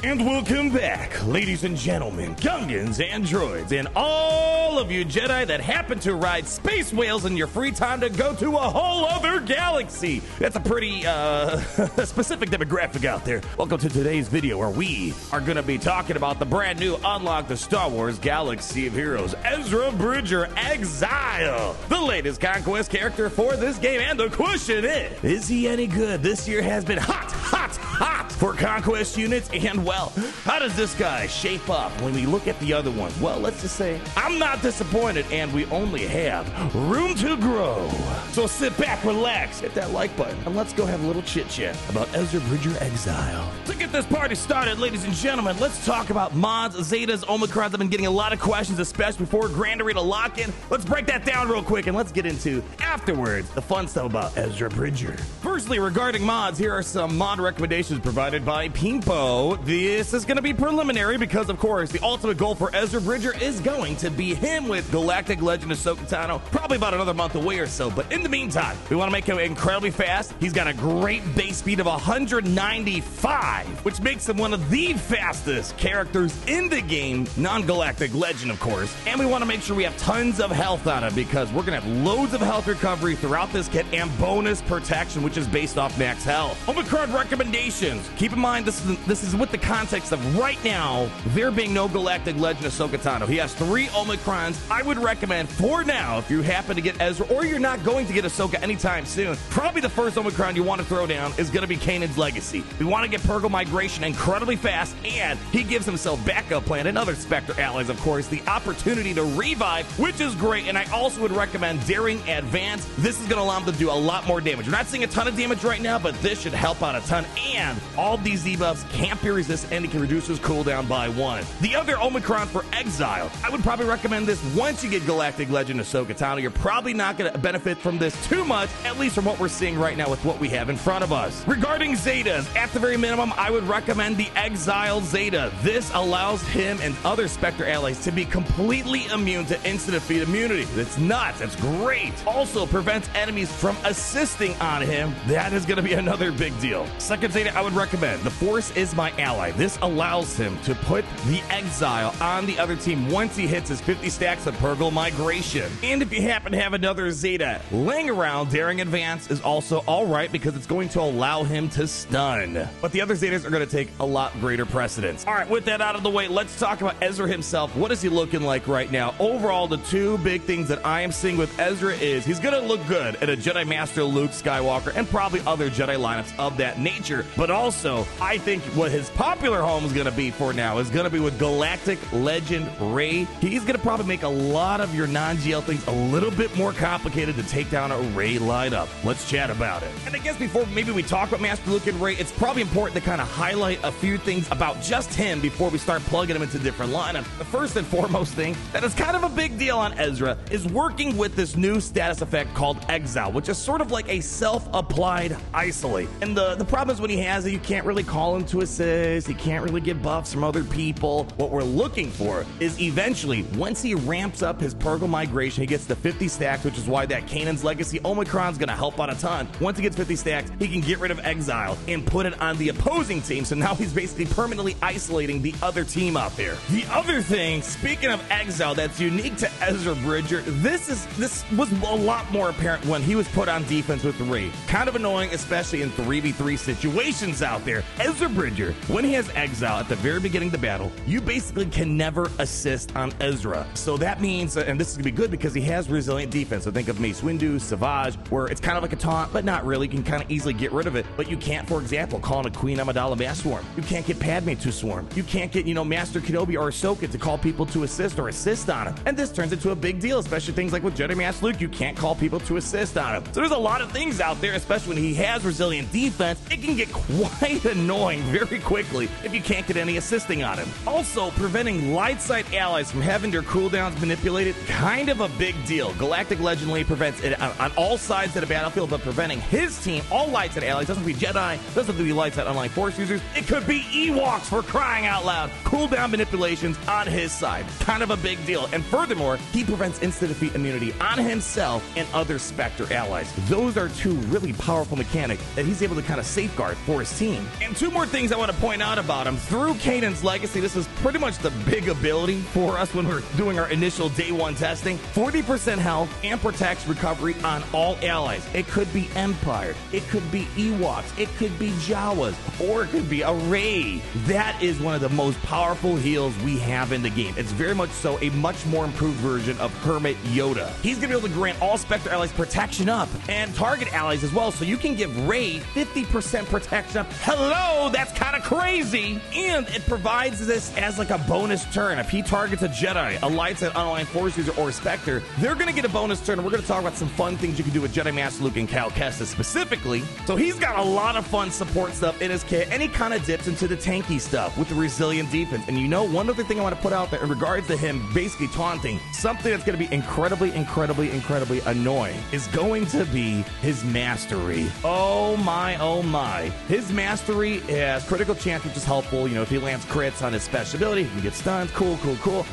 And welcome back, ladies and gentlemen, Gungans and droids, and all of you Jedi that happen to ride space whales in your free time to go to a whole other galaxy. That's a pretty specific demographic out there. Welcome to today's video where we are going to be talking about the brand new Unlock the Star Wars Galaxy of Heroes, Ezra Bridger Exile, the latest conquest character for this game. And the question is he any good? This year has been hot for conquest units, and well, how does this guy shape up when we look at the other ones? Well, let's just say I'm not disappointed, and we only have room to grow. So sit back, relax, hit that like button, and let's go have a little chit chat about Ezra Bridger Exile. To get this party started, ladies and gentlemen, let's talk about mods, Zetas, Omicrons. I've been getting a lot of questions, especially before Grand Arena lock-in. Let's break that down real quick, and let's get into afterwards the fun stuff about Ezra Bridger. Firstly, regarding mods, here are some mod recommendations provided by Pimpo. This is going to be preliminary because, of course, the ultimate goal for Ezra Bridger is going to be him with Galactic Legend Ahsoka Tano, probably about another month away or so. But in the meantime, we want to make him incredibly fast. He's got a great base speed of 195, which makes him one of the fastest characters in the game, non-Galactic Legend, of course. And we want to make sure we have tons of health on him because we're going to have loads of health recovery throughout this kit and bonus protection, which is based off max health. Omicron recommendations. Keep in mind, this is with the context of right now, there being no Galactic Legend Ahsoka Tano. He has 3 Omicrons. I would recommend, for now, if you happen to get Ezra, or you're not going to get Ahsoka anytime soon, probably the first Omicron you want to throw down is going to be Kanan's Legacy. We want to get Purgle Migration incredibly fast, and he gives himself backup plan and other Spectre allies, of course, the opportunity to revive, which is great. And I also would recommend Daring Advance. This is going to allow him to do a lot more damage. We're not seeing a ton of damage right now, but this should help out a ton. And all these debuffs can't be resisted, and it can reduce his cooldown by 1. The other Omicron for Exile, I would probably recommend this once you get Galactic Legend Ahsoka Tano. You're probably not going to benefit from this too much, at least from what we're seeing right now with what we have in front of us. Regarding Zetas, at the very minimum, I would recommend the Exile Zeta. This allows him and other Spectre allies to be completely immune to instant defeat immunity. That's nuts. That's great. Also prevents enemies from assisting on him. That is going to be another big deal. Second Zeta I would recommend, the Force is my ally. This allows him to put the Exile on the other team once he hits his 50 stacks of Purgle Migration. And if you happen to have another Zeta laying around, Daring Advance is also alright because it's going to allow him to stun. But the other Zetas are going to take a lot greater precedence. Alright, with that out of the way, let's talk about Ezra himself. What is he looking like right now? Overall, the 2 big things that I am seeing with Ezra is he's going to look good at a Jedi Master Luke Skywalker and probably other Jedi lineups of that nature. But also, I think what his popular home is going to be for now is going to be with Galactic Legend Rey. He's going to probably make a lot of your non-GL things a little bit more complicated to take down a Rey lineup. Let's chat about it. And I guess before maybe we talk about Master Luke and Rey, it's probably important to kind of highlight a few things about just him before we start plugging him into different lineups. The first and foremost thing that is kind of a big deal on Ezra is working with this new status effect called Exile, which is sort of like a self-applied isolate. And the problem is when he has it, you can't really call him to assist. He can't really get buffs from other people. What we're looking for is eventually, once he ramps up his Purgle Migration, he gets to 50 stacks, which is why that Kanan's Legacy Omicron's going to help out a ton. Once he gets 50 stacks, he can get rid of Exile and put it on the opposing team. So now he's basically permanently isolating the other team out there. The other thing, speaking of Exile, that's unique to Ezra Bridger, this was a lot more apparent when he was put on defense with Rey. Kind of annoying, especially in 3v3 situations out there. Ezra Bridger, when he has Exile at the very beginning of the battle, you basically can never assist on Ezra. So that means, and this is going to be good because he has resilient defense. So think of Mace Windu, Savage, where it's kind of like a taunt, but not really. You can kind of easily get rid of it. But you can't, for example, call on a Queen Amidala Mass Swarm. You can't get Padme to swarm. You can't get, Master Kenobi or Ahsoka to call people to assist or assist on him. And this turns into a big deal, especially things like with Jedi Master Luke, you can't call people to assist on him. So there's a lot of things out there, especially when he has resilient defense. It can get quite annoying very quickly if you can't get any assisting on him. Also, preventing light side allies from having their cooldowns manipulated, kind of a big deal. Galactic Legend League prevents it on all sides of the battlefield, but preventing his team, all light side allies, doesn't have to be Jedi, doesn't have to be light side online Force users, it could be Ewoks for crying out loud. Cooldown manipulations on his side, kind of a big deal. And furthermore, he prevents instant defeat immunity on himself and other Spectre allies. Those are 2 really powerful mechanics that he's able to kind of safeguard for Force team. And two more things I want to point out about him. Through Kanan's legacy, this is pretty much the big ability for us when we're doing our initial day one testing. 40% health and protection recovery on all allies. It could be Empire, it could be Ewoks, it could be Jawas, or it could be a Rey. That is one of the most powerful heals we have in the game. It's very much so a much more improved version of Hermit Yoda. He's going to be able to grant all Spectre allies protection up and target allies as well, so you can give Rey 50% protection up. Hello, that's kind of crazy. And it provides this as like a bonus turn. If he targets a Jedi, a light side unaligned Force user, or a Spectre, they're going to get a bonus turn. We're going to talk about some fun things you can do with Jedi Master Luke and Cal Kestis specifically. So he's got a lot of fun support stuff in his kit, and he kind of dips into the tanky stuff with the resilient defense. And you know, one other thing I want to put out there in regards to him basically taunting, something that's going to be incredibly annoying is going to be his mastery. Oh my. His mastery has critical chance, which is helpful. You know, if he lands crits on his special ability, he can get stunned. Cool.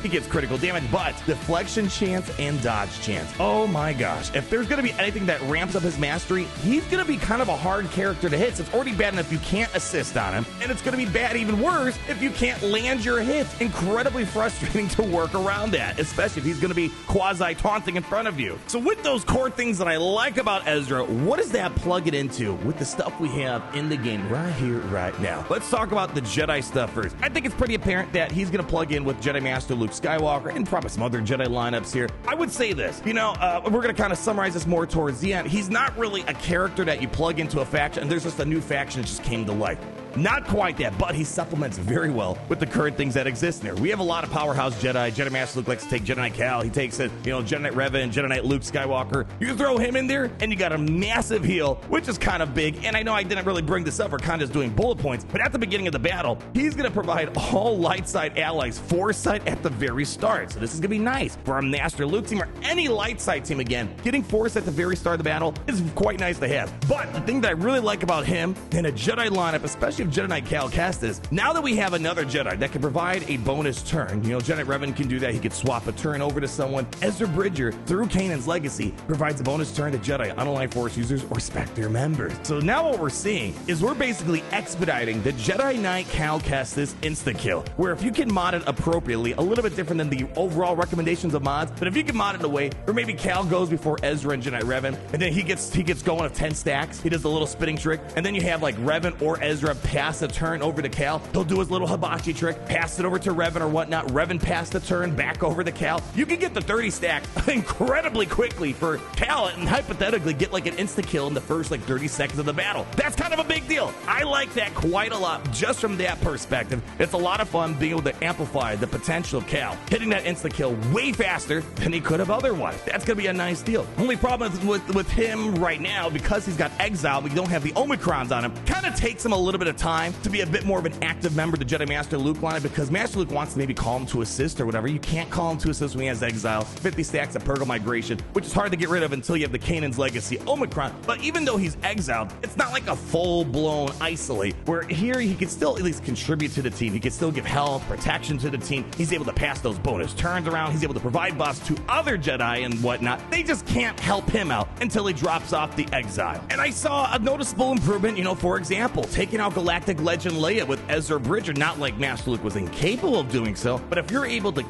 He gets critical damage, but deflection chance and dodge chance. Oh my gosh. If there's going to be anything that ramps up his mastery, he's going to be kind of a hard character to hit. So it's already bad enough if you can't assist on him, and it's going to be bad even worse if you can't land your hits. Incredibly frustrating to work around that, especially if he's going to be quasi-taunting in front of you. So with those core things that I like about Ezra, what does that plug it into with the stuff we have in the game right here, right now? Let's talk about the Jedi stuff first. I think it's pretty apparent that he's going to plug in with Jedi Master Luke Skywalker and probably some other Jedi lineups here. I would say this, you know, we're going to kind of summarize this more towards the end. He's not really a character that you plug into a faction and there's just a new faction that just came to life. Not quite that, but he supplements very well with the current things that exist in there. We have a lot of powerhouse Jedi. Jedi Master Luke likes to take Jedi Knight Cal. He takes it, you know, Jedi Knight Revan, Jedi Knight Luke Skywalker. You throw him in there, and you got a massive heal, which is kind of big. And I know I didn't really bring this up. We're kind of just doing bullet points. But at the beginning of the battle, he's going to provide all light side allies foresight at the very start. So this is going to be nice for our Master Luke team or any light side team. Again, getting foresight at the very start of the battle is quite nice to have. But the thing that I really like about him in a Jedi lineup, especially if Jedi Knight Cal Kestis, now that we have another Jedi that can provide a bonus turn, you know, Jedi Revan can do that. He could swap a turn over to someone. Ezra Bridger, through Kanan's legacy, provides a bonus turn to Jedi unaligned Force users or Spectre members. So now what we're seeing is we're basically expediting the Jedi Knight Cal Kestis insta-kill, where if you can mod it appropriately, a little bit different than the overall recommendations of mods, but if you can mod it in a way where maybe Cal goes before Ezra and Jedi Revan, and then he gets going of 10 stacks, he does the little spinning trick, and then you have like Revan or Ezra pass a turn over to Cal. He'll do his little hibachi trick, pass it over to Revan or whatnot. Revan pass the turn back over to Cal. You can get the 30 stack incredibly quickly for Cal and hypothetically get like an insta kill in the first like 30 seconds of the battle. That's kind of a big deal. I like that quite a lot just from that perspective. It's a lot of fun being able to amplify the potential of Cal hitting that insta kill way faster than he could have otherwise. That's gonna be a nice deal. Only problem is with him right now, because he's got Exile, we don't have the Omicrons on him, kind of takes him a little bit of time to be a bit more of an active member of the Jedi Master Luke line, because Master Luke wants to maybe call him to assist or whatever. You can't call him to assist when he has Exile. 50 stacks of Purgle Migration, which is hard to get rid of until you have the Kanan's Legacy Omicron. But even though he's exiled, it's not like a full-blown isolate, where here he can still at least contribute to the team. He can still give health, protection to the team. He's able to pass those bonus turns around. He's able to provide buffs to other Jedi and whatnot. They just can't help him out until he drops off the Exile. And I saw a noticeable improvement, you know, for example, taking out Galactic Legend Leia with Ezra Bridger. Not like Master Luke was incapable of doing so, but if you're able to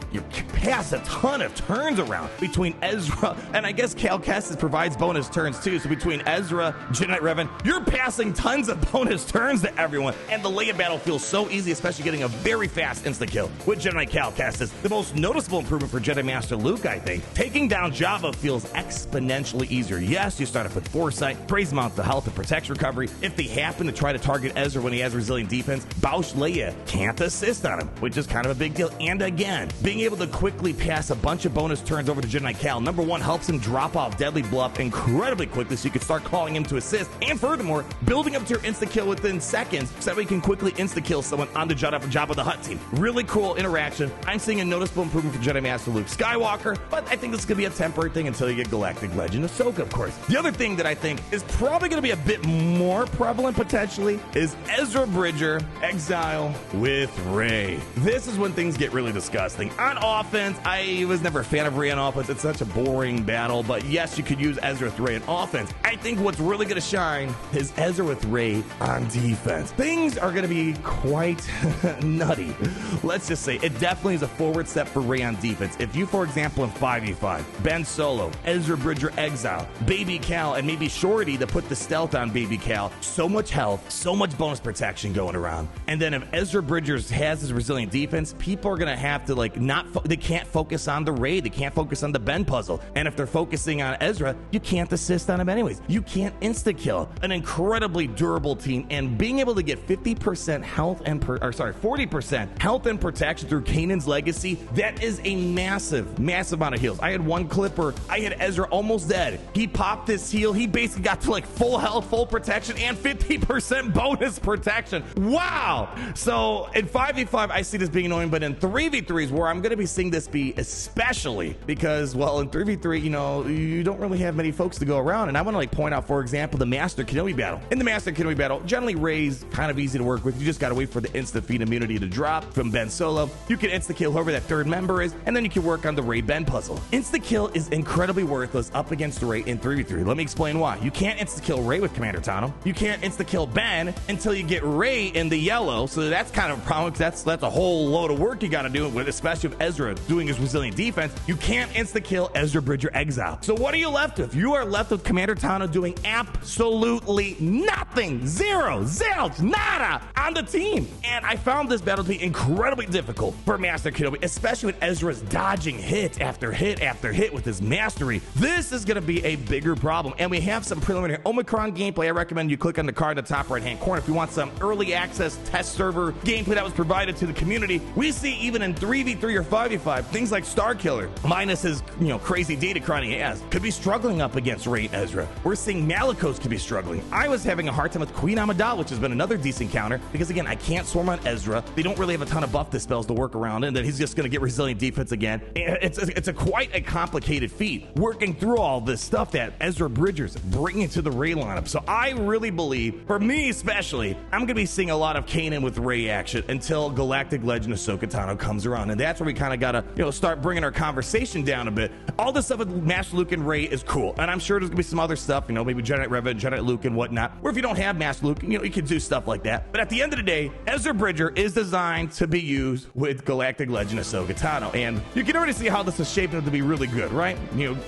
pass a ton of turns around between Ezra, and I guess Cal Kestis provides bonus turns too, so between Ezra, Jedi Knight Revan, you're passing tons of bonus turns to everyone, and the Leia battle feels so easy, especially getting a very fast insta-kill with Jedi Knight Cal Kestis. The most noticeable improvement for Jedi Master Luke, I think. Taking down Jabba feels exponentially easier. Yes, you start off with foresight, crazy amounts of health and protection recovery. If they happen to try to target Ezra when he has resilient defense, Bausch Leia can't assist on him, which is kind of a big deal. And again, being able to quickly pass a bunch of bonus turns over to Jedi Knight Cal, number one, helps him drop off Deadly Bluff incredibly quickly, so you can start calling him to assist, and furthermore, building up to your insta-kill within seconds, so that way you can quickly insta-kill someone on the Jabba the Hutt team. Really cool interaction. I'm seeing a noticeable improvement for Jedi Master Luke Skywalker, but I think this is going to be a temporary thing until you get Galactic Legend Ahsoka, of course. The other thing that I think is probably going to be a bit more prevalent potentially is Ezra Bridger, Exile with Rey. This is when things get really disgusting. On offense, I was never a fan of Rey on offense. It's such a boring battle, but yes, you could use Ezra with Rey on offense. I think what's really going to shine is Ezra with Rey on defense. Things are going to be quite nutty. Let's just say it definitely is a forward step for Rey on defense. If you, for example, in 5v5, Ben Solo, Ezra Bridger, Exile, Baby Cal, and maybe Shorty to put the stealth on Baby Cal, so much health, so much bonus protection going around. And then if Ezra Bridgers has his resilient defense, people are going to have to they can't focus on the Rey, they can't focus on the Ben puzzle. And if they're focusing on Ezra, you can't assist on him anyways. You can't insta-kill. An incredibly durable team, and being able to get 50% health and 40% health and protection through Kanan's legacy, that is a massive amount of heals. I had one clip where I had Ezra almost dead. He popped his heal. He basically got to like full health, full protection, and 50% bonus protection. Wow. So in 5v5, I see this being annoying, but in 3v3s, where I'm going to be seeing this be especially because, well, in 3v3, you know, you don't really have many folks to go around. And I want to point out, for example, the Master Kenobi battle. In the Master Kenobi battle, generally Rey's kind of easy to work with. You just got to wait for the instant feed immunity to drop from Ben Solo. You can insta kill whoever that third member is, and then you can work on the Rey Ben puzzle. Insta kill is incredibly worthless up against Rey in 3v3. Let me explain why. You can't insta kill Rey with Commander Tano. You can't insta kill Ben until you get Rey in the yellow. So that's kind of a problem. That's a whole load of work you got to do with, especially with Ezra doing his resilient defense. You can't insta kill Ezra Bridger Exile. So what are you left with? You are left with Commander Tano doing absolutely nothing. Zero, zilch, nada on the team. And I found this battle to be incredibly difficult for Master Kenobi, especially with Ezra's dodging hit after hit after hit with his mastery. This is going to be a bigger problem. And we have some preliminary Omicron gameplay. I recommend you click on the card in the top right hand corner if you want some early access test server gameplay that was provided to the community. We see even in 3v3 or 5v5, things like Starkiller, minus his crazy data crying he has, could be struggling up against Rey and Ezra. We're seeing Malicos could be struggling. I was having a hard time with Queen Amidala, which has been another decent counter, because again, I can't swarm on Ezra. They don't really have a ton of buff dispels to work around, and then he's just going to get resilient defense again. It's quite a complicated feat working through all this stuff that Ezra Bridger's bringing to the Rey lineup. So I really believe, for me especially, I'm going to be seeing a lot of Kanan with Rey action until Galactic Legend Ahsoka Tano comes around, and that's where we kind of got to start bringing our conversation down a bit. All this stuff with Master Luke and Rey is cool, and I'm sure there's going to be some other stuff, maybe Jedi Revan, Jedi Luke and whatnot, or if you don't have Master Luke, you can do stuff like that. But at the end of the day, Ezra Bridger is designed to be used with Galactic Legend Ahsoka Tano, and you can already see how this is shaping up to be really good, right?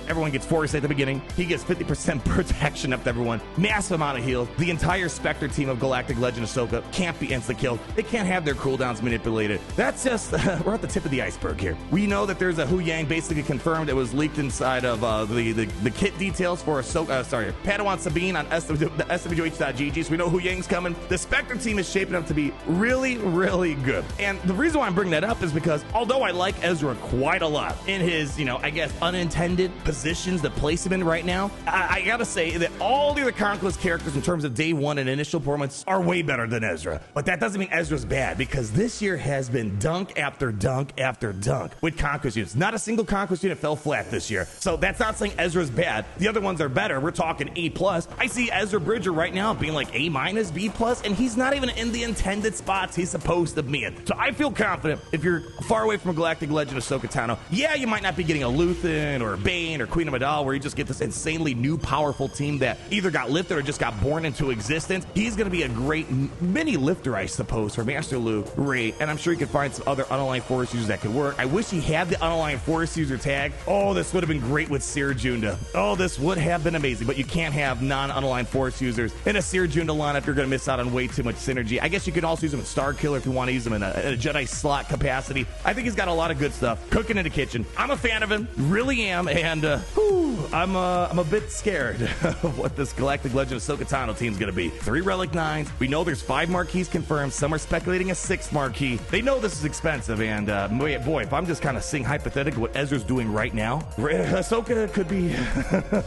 Everyone gets Force at the beginning. He gets 50% protection up to everyone, massive amount of heals. The entire Spectre team of Galactic Legend Ahsoka can't be insta-killed. They can't have their cooldowns manipulated. That's just, we're at the tip of the iceberg here. We know that there's a Hu Yang basically confirmed. It was leaked inside of the kit details for Padawan Sabine on SWH.GG, so we know Hu Yang's coming. The Spectre team is shaping up to be really, really good. And the reason why I'm bringing that up is because although I like Ezra quite a lot in his, I guess, unintended positions to place him in right now, I gotta say that all the other Conquest characters in terms of day one and initial performance are way better than Ezra. But that doesn't mean Ezra's bad, because this year has been dunk after dunk after dunk with Conquest units. Not a single Conquest unit fell flat this year. So that's not saying Ezra's bad. The other ones are better. We're talking A+. I see Ezra Bridger right now being like A-, B+, and he's not even in the intended spots he's supposed to be in. So I feel confident if you're far away from a Galactic Legend Ahsoka Tano, yeah, you might not be getting a Luthen or a Bane or Queen Amidala, where you just get this insanely new, powerful team that either got lifted or just got born into existence. He's going to be a great mini lifter, I suppose, for Master Luke, Rey, and I'm sure you could find some other unaligned Force users that could work. I wish he had the unaligned Force user tag. Oh, this would have been great with Seer Junda. Oh, this would have been amazing, but you can't have non-unaligned Force users in a Seer Junda lineup. You're going to miss out on way too much synergy. I guess you can also use him in Starkiller if you want to use him in a Jedi slot capacity. I think he's got a lot of good stuff cooking in the kitchen. I'm a fan of him, really am, and I'm a bit scared of what this Galactic Legend Ahsoka Tano team's going to be. 3 Relic 9s. We know there's 5 marquees confirmed. Some are speculating a 6th marquee. They know this is expensive, and boy, if I'm just kind of seeing hypothetically what Ezra's doing right now, Ahsoka could be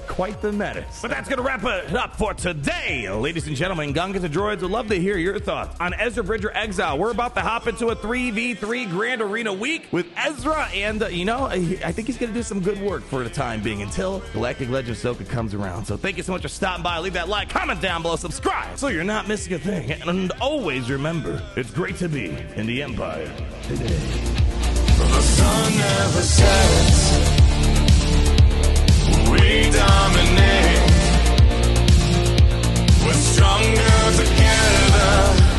quite the menace. But that's going to wrap it up for today, ladies and gentlemen. Gungans and Droids would love to hear your thoughts on Ezra Bridger Exile. We're about to hop into a 3v3 Grand Arena week with Ezra, and I think he's going to do some good work for the time being until Galactic Legend Ahsoka comes around. So thank you so much for stopping by. Leave that like, comment down below, subscribe so you're not missing a thing. thing. And always remember, it's great to be in the Empire today. The sun never sets. We dominate. We're stronger together.